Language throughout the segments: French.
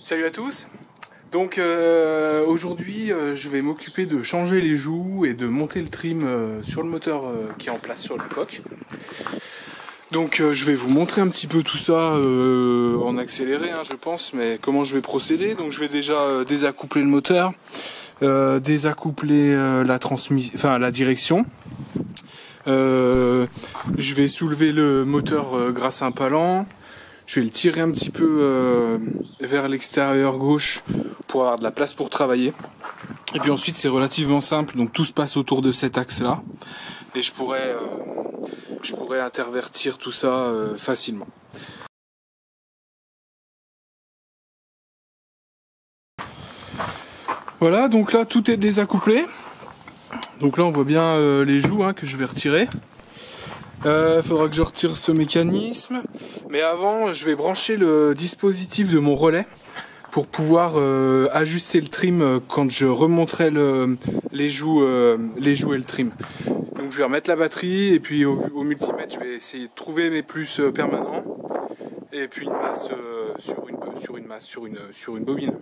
Salut à tous. Donc aujourd'hui je vais m'occuper de changer les joues et de monter le trim sur le moteur qui est en place sur la coque. Donc je vais vous montrer un petit peu tout ça en accéléré je pense, mais comment je vais procéder. Donc je vais déjà désaccoupler le moteur, désaccoupler la direction. Je vais soulever le moteur grâce à un palan. Je vais le tirer un petit peu vers l'extérieur gauche pour avoir de la place pour travailler. Et puis ensuite c'est relativement simple, donc tout se passe autour de cet axe-là. Et je pourrais intervertir tout ça facilement. Voilà, donc là tout est désaccouplé. Donc là on voit bien les joues que je vais retirer. Faudra que je retire ce mécanisme, mais avant je vais brancher le dispositif de mon relais pour pouvoir ajuster le trim quand je remonterai les joues et le trim. Donc je vais remettre la batterie et puis au multimètre je vais essayer de trouver mes plus permanents et puis une masse sur une bobine.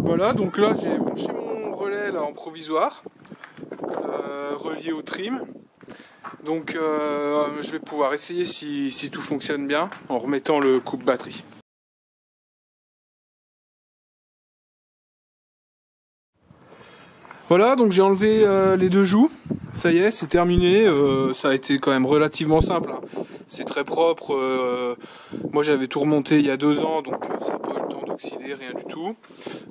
Voilà, donc là j'ai branché mon relais là en provisoire, relié au trim. Donc je vais pouvoir essayer si tout fonctionne bien en remettant le coupe-batterie. Voilà, donc j'ai enlevé les deux joues. Ça y est, c'est terminé. Ça a été quand même relativement simple. C'est très propre. Moi j'avais tout remonté il y a 2 ans, donc ça n'a pas eu le temps d'oxyder, rien du tout.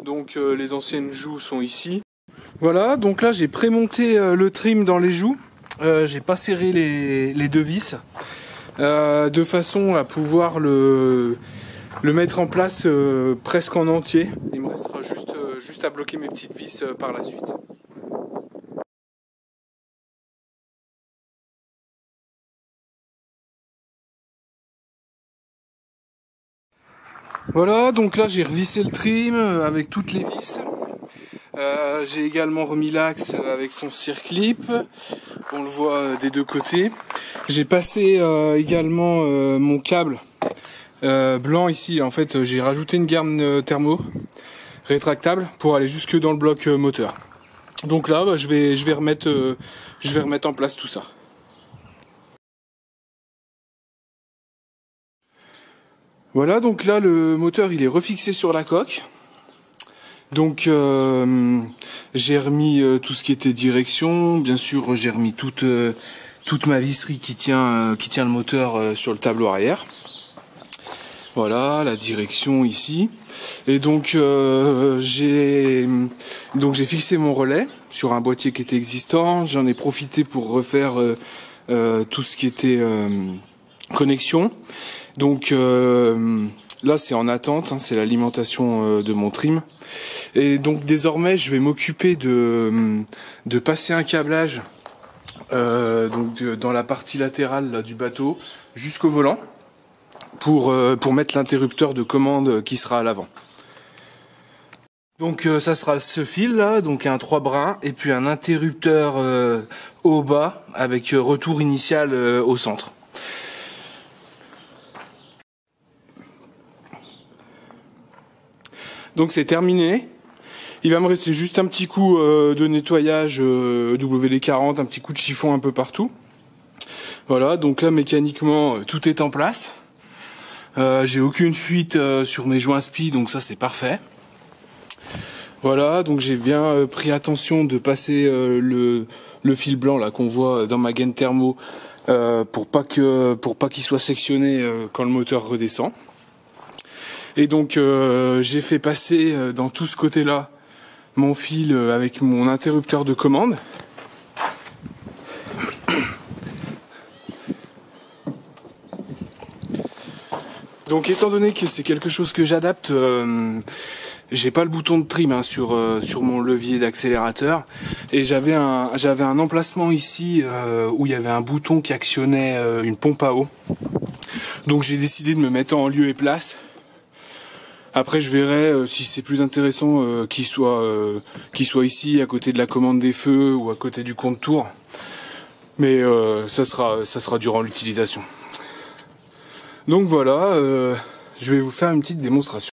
Donc les anciennes joues sont ici. Voilà, donc là j'ai prémonté le trim dans les joues. J'ai pas serré les deux vis de façon à pouvoir le mettre en place presque en entier. Il me restera juste à bloquer mes petites vis par la suite. Voilà, donc là j'ai revissé le trim avec toutes les vis. J'ai également remis l'axe avec son circlip. On le voit des deux côtés. J'ai passé également mon câble blanc ici. En fait, j'ai rajouté une gamme thermo rétractable pour aller jusque dans le bloc moteur. Donc là, je vais remettre en place tout ça. Voilà, donc là le moteur il est refixé sur la coque. Donc j'ai remis tout ce qui était direction, bien sûr j'ai remis toute ma visserie qui tient le moteur sur le tableau arrière. Voilà, la direction ici. Et donc j'ai fixé mon relais sur un boîtier qui était existant. J'en ai profité pour refaire tout ce qui était connexion. Donc là c'est en attente, c'est l'alimentation de mon trim. Et donc désormais je vais m'occuper de passer un câblage dans la partie latérale là, du bateau jusqu'au volant pour mettre l'interrupteur de commande qui sera à l'avant. Donc ça sera ce fil là, donc un 3 brins et puis un interrupteur au bas avec retour initial au centre. Donc c'est terminé. Il va me rester juste un petit coup de nettoyage WD-40, un petit coup de chiffon un peu partout. Voilà, donc là mécaniquement tout est en place. J'ai aucune fuite sur mes joints spi, donc ça c'est parfait. Voilà, donc j'ai bien pris attention de passer le fil blanc là qu'on voit dans ma gaine thermo pour pas qu'il soit sectionné quand le moteur redescend. Et donc j'ai fait passer dans tout ce côté-là mon fil avec mon interrupteur de commande. Donc étant donné que c'est quelque chose que j'adapte, j'ai pas le bouton de trim sur mon levier d'accélérateur et j'avais un emplacement ici où il y avait un bouton qui actionnait une pompe à eau. Donc j'ai décidé de me mettre en lieu et place. Après je verrai si c'est plus intéressant qu'il soit ici à côté de la commande des feux ou à côté du compte-tour. Mais ça sera durant l'utilisation. Donc voilà, je vais vous faire une petite démonstration.